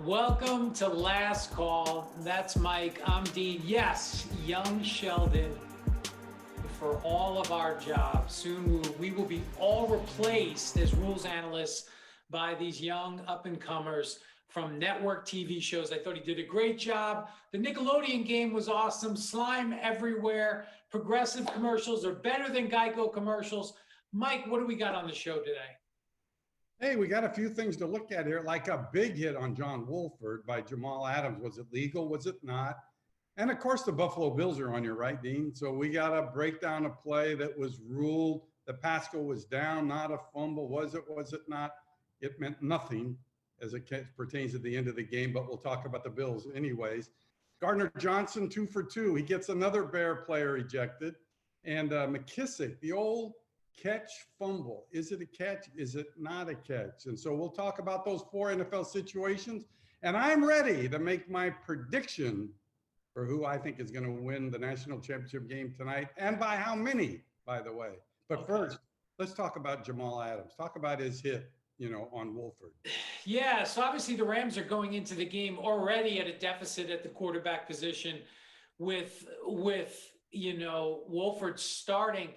Welcome to Last Call. That's Mike. I'm Dean. Yes, young Sheldon for all of our jobs. Soon we will be all replaced as rules analysts by these young up-and-comers from network TV shows. I thought he did a great job. The Nickelodeon game was awesome. Slime everywhere. Progressive commercials are better than Geico commercials. Mike, what do we got on the show today? Hey, we got a few things to look at here, like a big hit on John Wolford by Jamal Adams. Was it legal? Was it not? And of course, the Buffalo Bills are on your right, Dean. So we got a breakdown of play that was ruled. The Pascal was down, not a fumble. Was it? Was it not? It meant nothing as it pertains to the end of the game, but we'll talk about the Bills anyways. Gardner-Johnson, 2 for 2. He gets another Bear player ejected. And McKissic, the old catch fumble. Is it a catch? Is it not a catch? And so we'll talk about those 4 NFL situations. And I'm ready to make my prediction for who I think is going to win the national championship game tonight, and by how many, by the way. But first, let's talk about Jamal Adams. Talk about his hit, on Wolford. Yeah, so obviously the Rams are going into the game already at a deficit at the quarterback position with Wolford starting.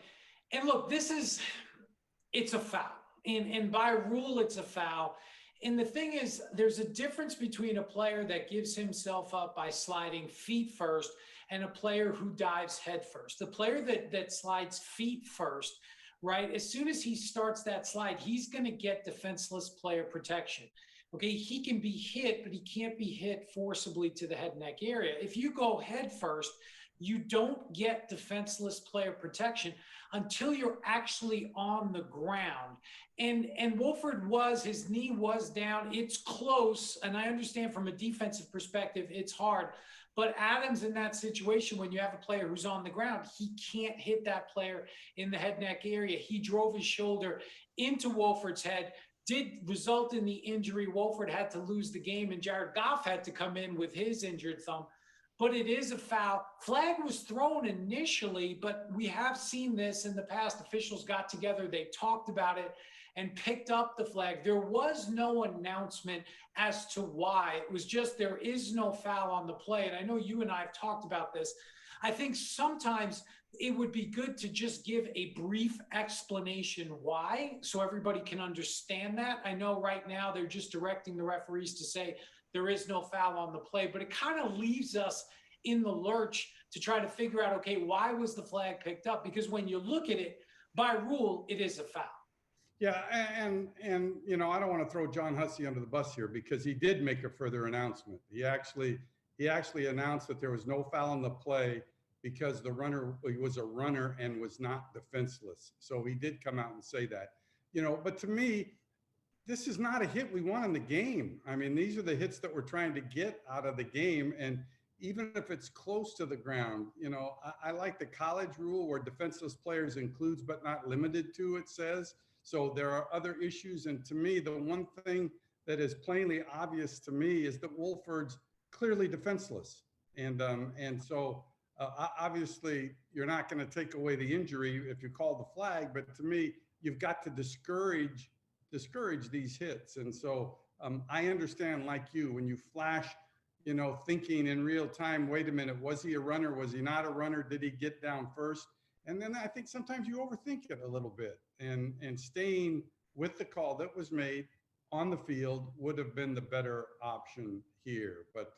And look, it's a foul. And by rule, it's a foul. And the thing is, there's a difference between a player that gives himself up by sliding feet first and a player who dives head first. The player that slides feet first, right, as soon as he starts that slide, he's going to get defenseless player protection. Okay, he can be hit, but he can't be hit forcibly to the head and neck area. If you go head first, you don't get defenseless player protection until you're actually on the ground. And Wolford his knee was down. It's close. And I understand from a defensive perspective, it's hard. But Adams in that situation, when you have a player who's on the ground, he can't hit that player in the head neck area. He drove his shoulder into Wolford's head, did result in the injury. Wolford had to lose the game, and Jared Goff had to come in with his injured thumb. But it is a foul. Flag was thrown initially, but we have seen this in the past. Officials got together, they talked about it, and picked up the flag. There was no announcement as to why. It was just there is no foul on the play. And I know you and I have talked about this. I think sometimes it would be good to just give a brief explanation why, so everybody can understand that. I know right now they're just directing the referees to say there is no foul on the play, but it kind of leaves us in the lurch to try to figure out, okay, why was the flag picked up? Because when you look at it, by rule, it is a foul. Yeah, and I don't want to throw John Hussey under the bus here, because he did make a further announcement. He actually announced that there was no foul on the play because he was a runner and was not defenseless. So he did come out and say that. But to me, this is not a hit we want in the game. I mean, these are the hits that we're trying to get out of the game. And even if it's close to the ground, I like the college rule where defenseless players includes but not limited to, it says. So there are other issues. And to me, the one thing that is plainly obvious to me is that Wolford's clearly defenseless. And so obviously you're not going to take away the injury if you call the flag. But to me, you've got to discourage these hits. And so I understand, like you, when you flash, thinking in real time, wait a minute, was he a runner? Was he not a runner? Did he get down first? And then I think sometimes you overthink it a little bit, and staying with the call that was made on the field would have been the better option here. But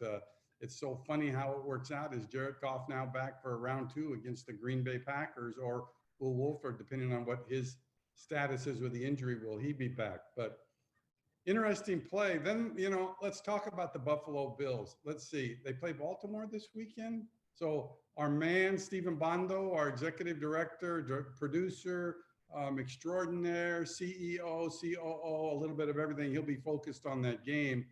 it's so funny how it works out. Is Jared Goff now back for round 2 against the Green Bay Packers, or will Wolford, depending on what his status is with the injury, will he be back? But interesting play. Then, let's talk about the Buffalo Bills. Let's see. They play Baltimore this weekend. So our man, Stephen Bondo, our executive director, producer, extraordinaire, CEO, COO, a little bit of everything. He'll be focused on that game.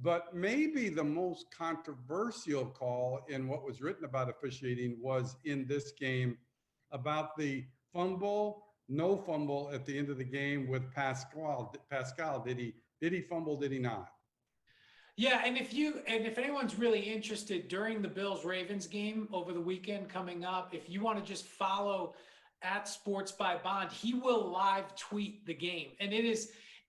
But maybe the most controversial call in what was written about officiating was in this game about the no fumble at the end of the game with Pascal. Did he fumble? Did he not? Yeah, and if anyone's really interested, during the Bills-Ravens game over the weekend coming up, if you want to just follow at Sports by Bond, he will live tweet the game. And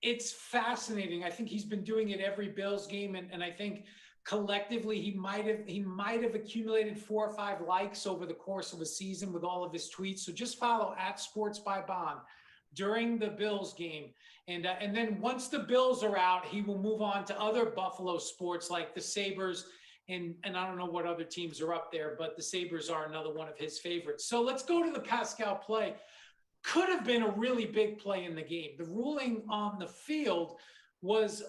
It's fascinating. I think he's been doing it every Bills game, and I think collectively he might have accumulated 4 or 5 likes over the course of a season with all of his tweets. So just follow @SportsByBond during the Bills game, and then once the Bills are out, he will move on to other Buffalo sports like the Sabres, and I don't know what other teams are up there, but the Sabres are another one of his favorites. So let's go to the Pascal play. Could have been a really big play in the game. The ruling on the field was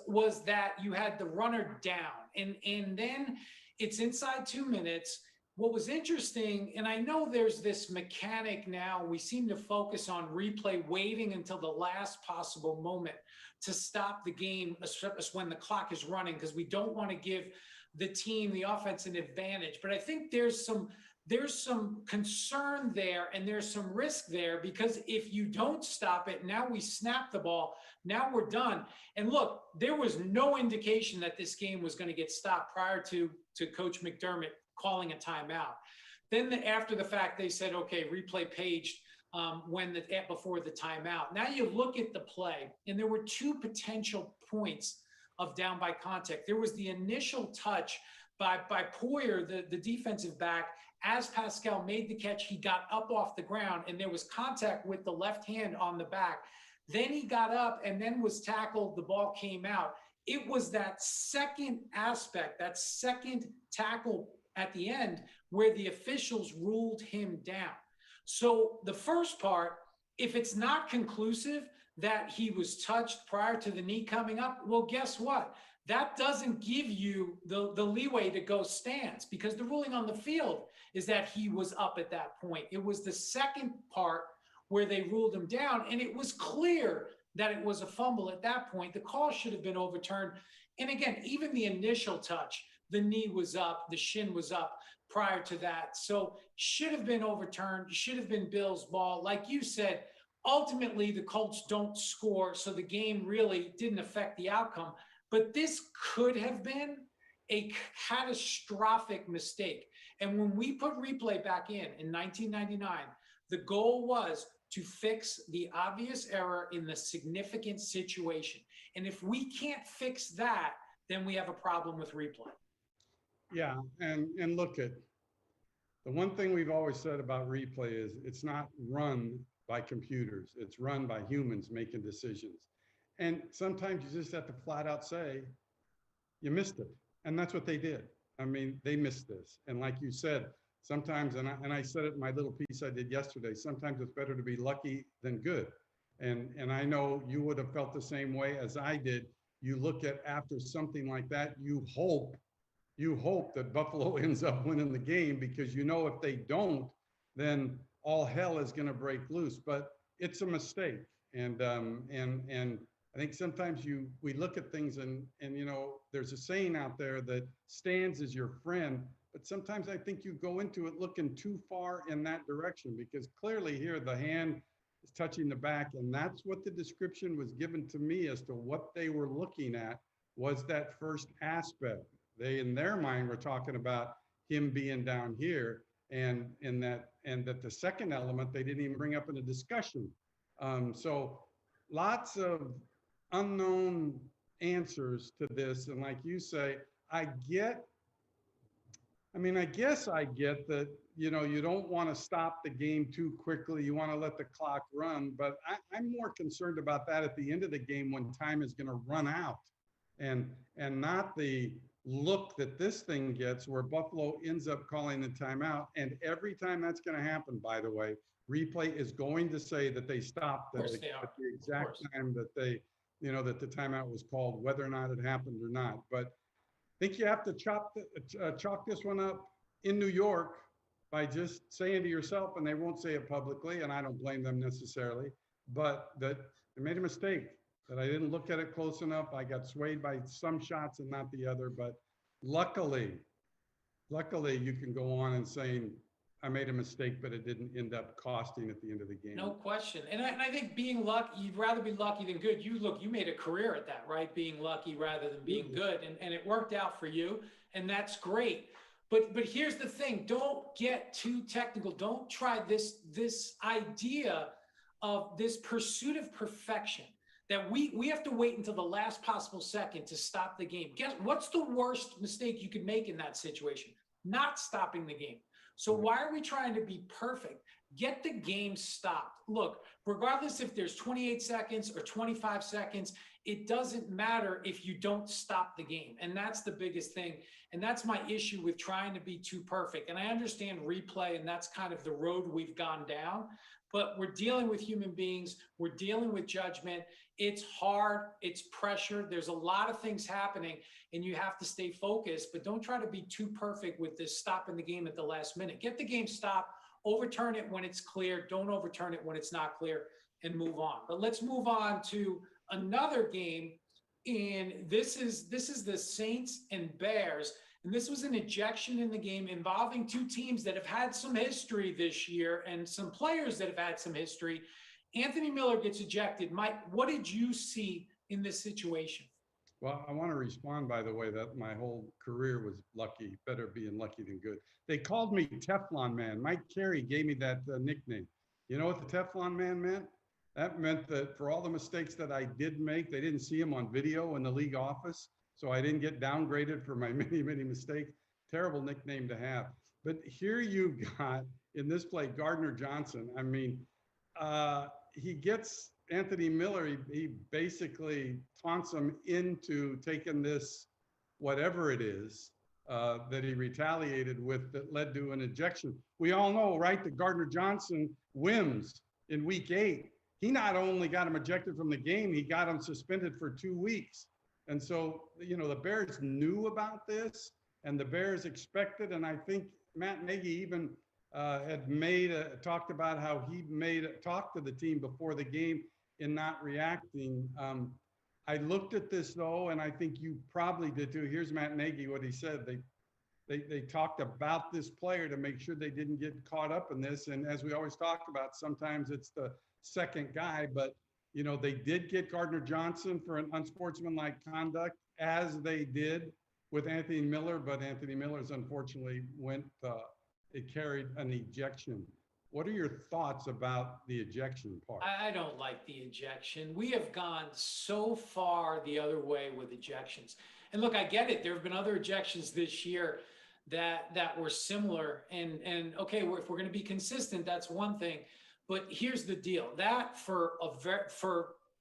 that you had the runner down, and then it's inside 2 minutes. What was interesting, and I know there's this mechanic now, we seem to focus on replay, waiting until the last possible moment to stop the game when the clock is running, because we don't want to give the team, the offense, an advantage. But I think there's some concern there, and there's some risk there, because if you don't stop it, now we snap the ball, now we're done. And look, there was no indication that this game was going to get stopped prior to Coach McDermott calling a timeout. Then after the fact, they said, okay, replay paged before the timeout. Now you look at the play, and there were 2 potential points of down by contact. There was the initial touch by Poyer, the defensive back. As Pascal made the catch, he got up off the ground, and there was contact with the left hand on the back. Then he got up and then was tackled. The ball came out. It was that second aspect, that second tackle at the end, where the officials ruled him down. So the first part, if it's not conclusive that he was touched prior to the knee coming up, well, guess what? That doesn't give you the leeway to go stance, because the ruling on the field is that he was up at that point. It was the second part where they ruled him down, and it was clear that it was a fumble at that point. The call should have been overturned. And again, even the initial touch, the knee was up, the shin was up prior to that. So should have been overturned, should have been Bills' ball. Like you said, ultimately the Colts don't score, so the game really didn't affect the outcome. But this could have been a catastrophic mistake. And when we put replay back in 1999, the goal was to fix the obvious error in the significant situation. And if we can't fix that, then we have a problem with replay. Yeah, and look at the one thing we've always said about replay is it's not run by computers. It's run by humans making decisions. And sometimes you just have to flat out say, you missed it. And that's what they did. I mean, they missed this. And like you said, sometimes, and I said it in my little piece I did yesterday, sometimes it's better to be lucky than good. And I know you would have felt the same way as I did. You look at after something like that, you hope that Buffalo ends up winning the game, because you know if they don't, then all hell is going to break loose. But it's a mistake. And I think sometimes we look at things and you know, there's a saying out there that stands as your friend, but sometimes I think you go into it looking too far in that direction, because clearly here the hand is touching the back, and that's what the description was given to me as to what they were looking at, was that first aspect. They, in their mind, were talking about him being down here, and that the second element they didn't even bring up in a discussion. So lots of unknown answers to this. And like you say, I guess I get that, you know, you don't want to stop the game too quickly. You want to let the clock run. But I'm more concerned about that at the end of the game when time is going to run out, and not the look that this thing gets where Buffalo ends up calling the timeout. And every time that's going to happen, by the way, replay is going to say that they stopped at the exact time that they, you know, that the timeout was called, whether or not it happened or not. But I think you have to chalk this one up in New York by just saying to yourself, and they won't say it publicly, and I don't blame them necessarily, but that they made a mistake, that I didn't look at it close enough. I got swayed by some shots and not the other. But luckily you can go on and saying, I made a mistake, but it didn't end up costing at the end of the game. No question. And I think being lucky, you'd rather be lucky than good. You made a career at that, right? Being lucky rather than being good. And it worked out for you, and that's great. But here's the thing, don't get too technical. Don't try this idea of this pursuit of perfection, that we have to wait until the last possible second to stop the game. Guess what's the worst mistake you could make in that situation? Not stopping the game. So why are we trying to be perfect? Get the game stopped. Look, regardless if there's 28 seconds or 25 seconds, it doesn't matter if you don't stop the game. And that's the biggest thing. And that's my issue with trying to be too perfect. And I understand replay, and that's kind of the road we've gone down. But we're dealing with human beings. We're dealing with judgment. It's hard. It's pressure. There's a lot of things happening, and you have to stay focused. But don't try to be too perfect with this stopping the game at the last minute. Get the game stopped. Overturn it when it's clear. Don't overturn it when it's not clear, and move on. But let's move on to another game. And this is the Saints and Bears. And this was an ejection in the game involving two teams that have had some history this year and some players that have had some history. Anthony Miller gets ejected. Mike, what did you see in this situation? Well, I want to respond, by the way, that my whole career was lucky, better being lucky than good. They called me Teflon Man. Mike Carey gave me that nickname. You know what the Teflon Man meant? That meant that for all the mistakes that I did make, they didn't see them on video in the league office. So I didn't get downgraded for my many, many mistakes. Terrible nickname to have. But here you got, in this play, Gardner-Johnson. I mean, he gets Anthony Miller, he basically taunts him into taking this, whatever it is, that he retaliated with that led to an ejection. We all know, right, that Gardner-Johnson whims in week 8. He not only got him ejected from the game, he got him suspended for 2 weeks. And so, you know, the Bears knew about this, and the Bears expected, and I think Matt Nagy even had talked about how he talked to the team before the game in not reacting. I looked at this though, and I think you probably did too. Here's Matt Nagy, what he said. They talked about this player to make sure they didn't get caught up in this. And as we always talk about, sometimes it's the second guy, but you know, they did get Gardner-Johnson for an unsportsmanlike conduct, as they did with Anthony Miller, but Anthony Miller's unfortunately it carried an ejection. What are your thoughts about the ejection part? I don't like the ejection. We have gone so far the other way with ejections. And look, I get it. There have been other ejections this year that were similar. And okay, if we're going to be consistent, that's one thing. But here's the deal. That for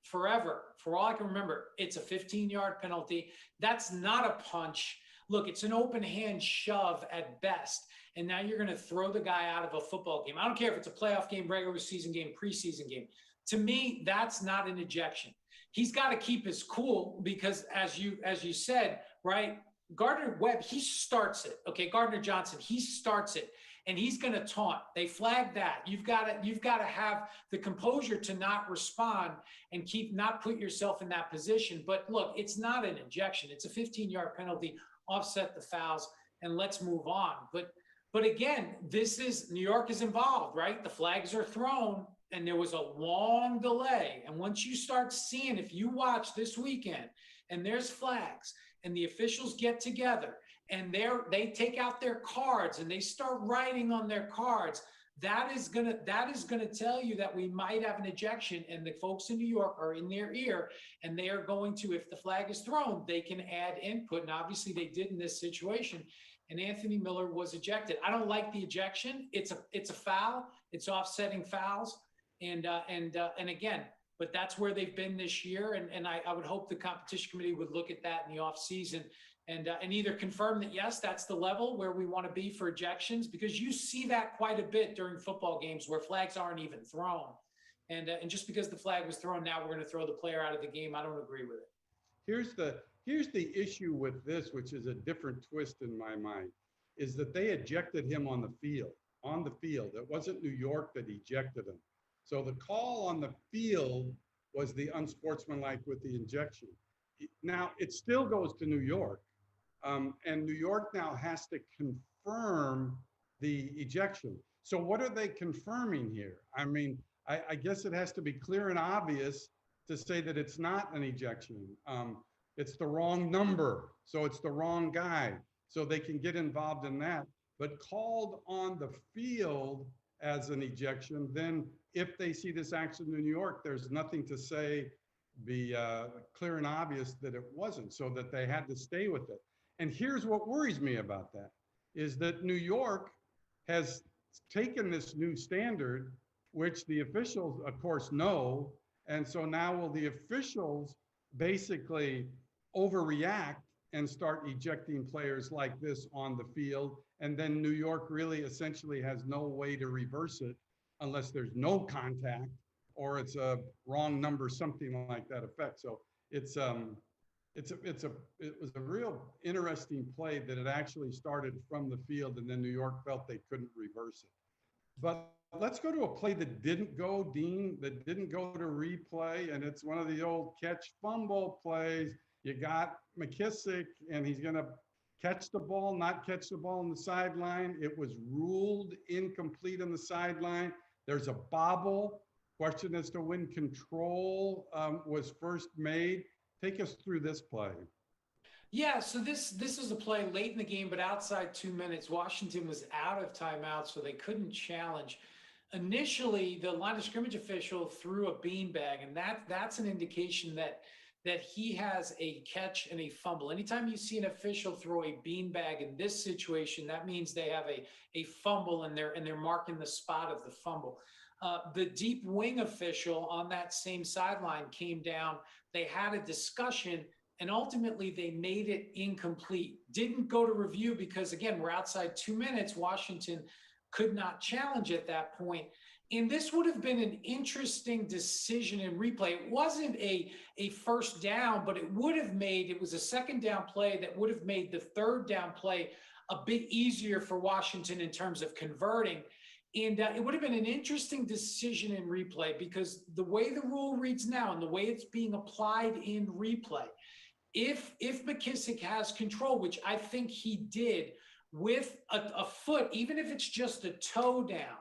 forever, for all I can remember, it's a 15-yard penalty. That's not a punch. Look, it's an open hand shove at best. And now you're going to throw the guy out of a football game. I don't care if it's a playoff game, regular season game, preseason game. To me, that's not an ejection. He's got to keep his cool because as you said, right, Gardner-Webb, he starts it. Okay, Gardner-Johnson, he starts it. And he's going to taunt. They flag that. You've got to have the composure to not respond and not put yourself in that position. But look, it's not an ejection. It's a 15-yard penalty. Offset the fouls and let's move on. But again, New York is involved, right? The flags are thrown and there was a long delay. And once you start seeing, if you watch this weekend and there's flags and the officials get together and they take out their cards and they start writing on their cards, that is gonna tell you that we might have an ejection, and the folks in New York are in their ear, and they are going to, if the flag is thrown, they can add input, and obviously they did in this situation. And Anthony Miller was ejected. I don't like the ejection. It's a foul. It's offsetting fouls, and again, but that's where they've been this year, and I would hope the competition committee would look at that in the off season. And either confirm that, yes, that's the level where we want to be for ejections, because you see that quite a bit during football games where flags aren't even thrown. And just because the flag was thrown, now we're going to throw the player out of the game. I don't agree with it. Here's the issue with this, which is a different twist in my mind, is that they ejected him on the field. It wasn't New York that ejected him. So the call on the field was the unsportsmanlike with the injection. Now, it still goes to New York. And New York now has to confirm the ejection. So what are they confirming here? I mean, I guess it has to be clear and obvious to say that it's not an ejection. It's the wrong number, so it's the wrong guy. So they can get involved in that. But called on the field as an ejection, then if they see this action in New York, there's nothing to say be clear and obvious that it wasn't, so that they had to stay with it. And here's what worries me about that, is that New York has taken this new standard, which the officials, of course, know. And so now will the officials basically overreact and start ejecting players like this on the field? And then New York really essentially has no way to reverse it unless there's no contact or it's a wrong number, something like that effect. So it was a real interesting play that it actually started from the field, and then New York felt they couldn't reverse it. But let's go to a play that didn't go, Dean, that didn't go to replay, and it's one of the old catch fumble plays. You got McKissic, and he's going to catch the ball, not catch the ball on the sideline. It was ruled incomplete on the sideline. There's a bobble. Question as to when control was first made. Take us through this play. Yeah, so this is a play late in the game, but outside 2 minutes. Washington was out of timeout, so they couldn't challenge. Initially, the line of scrimmage official threw a beanbag, and that's an indication that he has a catch and a fumble. Anytime you see an official throw a beanbag in this situation, that means they have a fumble, and they're marking the spot of the fumble. The deep wing official on that same sideline came down. They had a discussion, and ultimately they made it incomplete. Didn't go to review because, again, we're outside 2 minutes. Washington could not challenge at that point. And this would have been an interesting decision in replay. It wasn't a first down, but it was a second down play that would have made the third down play a bit easier for Washington in terms of converting. And it would have been an interesting decision in replay, because the way the rule reads now and the way it's being applied in replay, if McKissic has control, which I think he did, with a foot, even if it's just a toe down,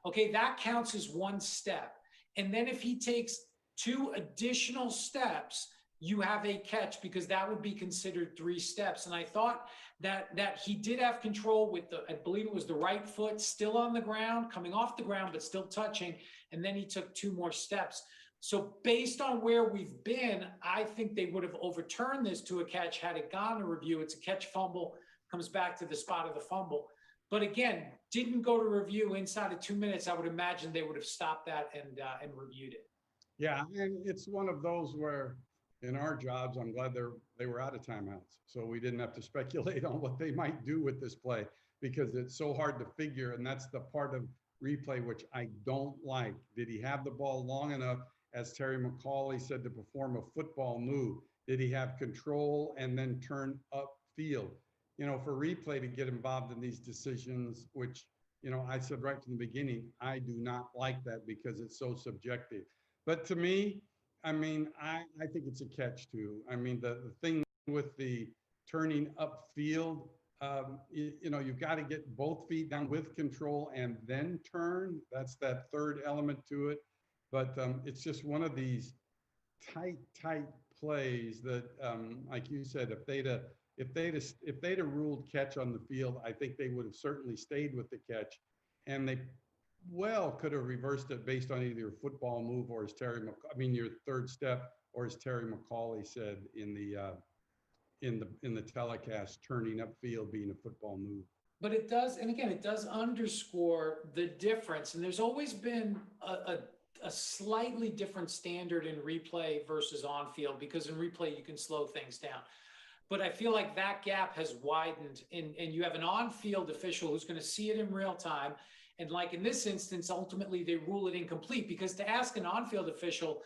okay, that counts as one step. And then if he takes 2 additional steps, you have a catch, because that would be considered 3 steps. And I thought that he did have control with I believe it was the right foot still on the ground, coming off the ground, but still touching. And then he took 2 more steps. So based on where we've been, I think they would have overturned this to a catch had it gone to review. It's a catch fumble, comes back to the spot of the fumble. But again, didn't go to review inside of 2 minutes. I would imagine they would have stopped that and reviewed it. Yeah, and it's one of those where in our jobs, I'm glad they were out of timeouts, so we didn't have to speculate on what they might do with this play, because it's so hard to figure, and that's the part of replay which I don't like. Did he have the ball long enough, as Terry McCauley said, to perform a football move? Did he have control and then turn upfield? You know, for replay to get involved in these decisions, which, you know, I said right from the beginning, I do not like that because it's so subjective. But to me, I mean, I think it's a catch too. I mean, the thing with the turning upfield, you know, you've got to get both feet down with control and then turn. That's that third element to it. But it's just one of these tight plays that, like you said, if they'd have ruled catch on the field, I think they would have certainly stayed with the catch, and they well could have reversed it based on either your football move or your third step, or as Terry McCauley said in the telecast, turning upfield being a football move. But it does, and again, it does underscore the difference. And there's always been a slightly different standard in replay versus on field, because in replay you can slow things down. But I feel like that gap has widened, and you have an on-field official who's going to see it in real time. And like in this instance, ultimately they rule it incomplete, because to ask an on-field official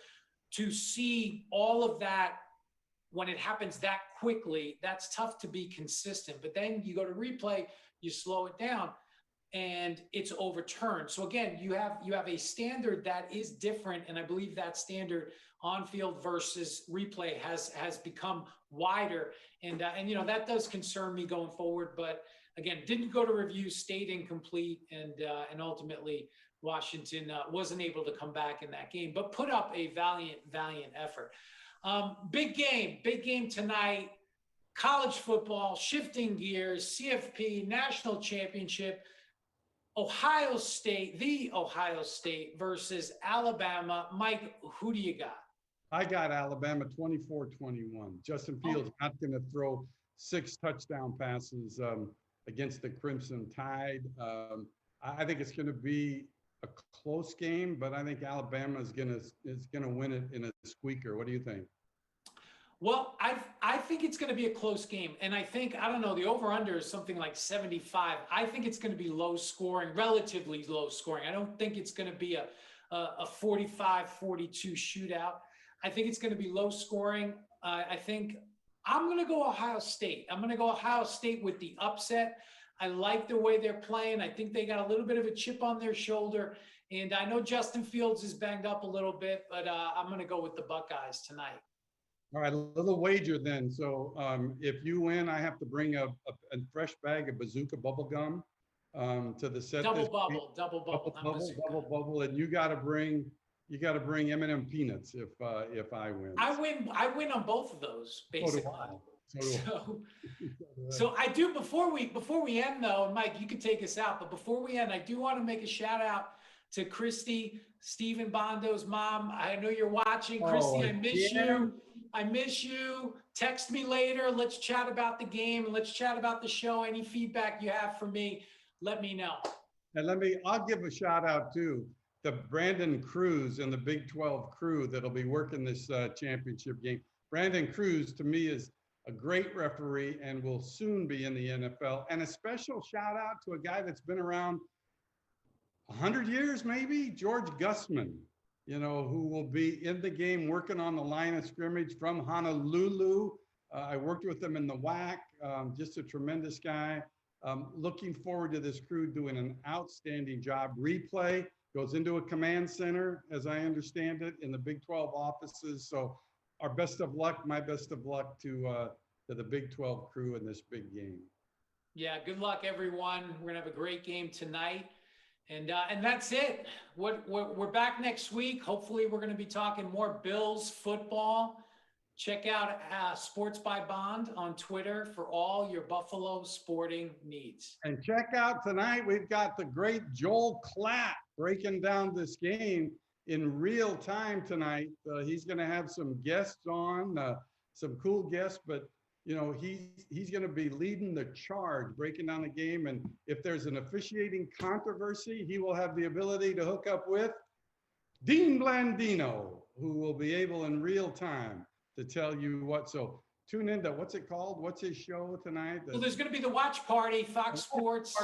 to see all of that when it happens that quickly, that's tough to be consistent. But then you go to replay, you slow it down, and it's overturned. So again, you have a standard that is different, and I believe that standard on-field versus replay has become wider, and you know, that does concern me going forward. But again, didn't go to review, stayed incomplete, and ultimately Washington wasn't able to come back in that game, but put up a valiant effort. Big game tonight. College football, shifting gears, CFP, national championship, Ohio State, the Ohio State versus Alabama. Mike, who do you got? I got Alabama 24-21. Justin Fields not going to throw 6 touchdown passes against the Crimson Tide. I think it's going to be a close game, but I think Alabama is going to win it in a squeaker. What do you think? Well, I think it's going to be a close game. And I think, I don't know, the over-under is something like 75. I think it's going to be low scoring, relatively low scoring. I don't think it's going to be a 45-42 shootout. I think it's going to be low scoring. I think I'm going to go Ohio State. I'm going to go Ohio State with the upset. I like the way they're playing. I think they got a little bit of a chip on their shoulder. And I know Justin Fields is banged up a little bit, but I'm going to go with the Buckeyes tonight. All right, a little wager then. So if you win, I have to bring a fresh bag of Bazooka bubble gum to the set. Double bubble. And you got to bring M&M peanuts if I win. I win on both of those, basically. So I do, before we end though, and Mike, you can take us out, but before we end, I do want to make a shout out to Christy, Stephen Bondo's mom. I know you're watching. Christy, I miss you. I miss you. Text me later. Let's chat about the game. Let's chat about the show. Any feedback you have for me, let me know. And I'll give a shout out too to Brandon Cruz and the Big 12 crew that'll be working this championship game. Brandon Cruz, to me, is a great referee and will soon be in the NFL. And a special shout out to a guy that's been around 100 years, maybe, George Gussman, who will be in the game working on the line of scrimmage from Honolulu. I worked with him in the WAC, just a tremendous guy. Looking forward to this crew doing an outstanding job. Replay goes into a command center, as I understand it, in the Big 12 offices. So our best of luck, my best of luck to the Big 12 crew in this big game. Yeah, good luck, everyone. We're going to have a great game tonight. And that's it. We're back next week. Hopefully, we're going to be talking more Bills football. Check out Sports by Bond on Twitter for all your Buffalo sporting needs. And check out tonight, we've got the great Joel Klatt breaking down this game in real time tonight. He's going to have some guests on, some cool guests, but he's going to be leading the charge, breaking down the game. And if there's an officiating controversy, he will have the ability to hook up with Dean Blandino, who will be able in real time to tell you what. So tune into, what's it called? What's his show tonight? Well, there's going to be the Watch Party, Fox Sports.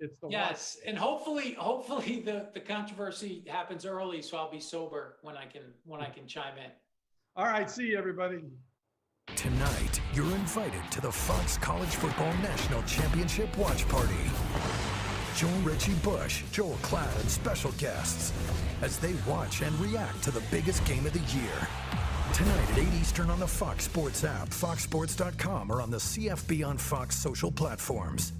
It's the yes, and hopefully the controversy happens early, so I'll be sober when I can chime in. All right, see you, everybody. Tonight, you're invited to the Fox College Football National Championship Watch Party. Joel Richie Bush, Joel Klatt, and special guests as they watch and react to the biggest game of the year. Tonight at 8 Eastern on the Fox Sports app, foxsports.com, or on the CFB on Fox social platforms.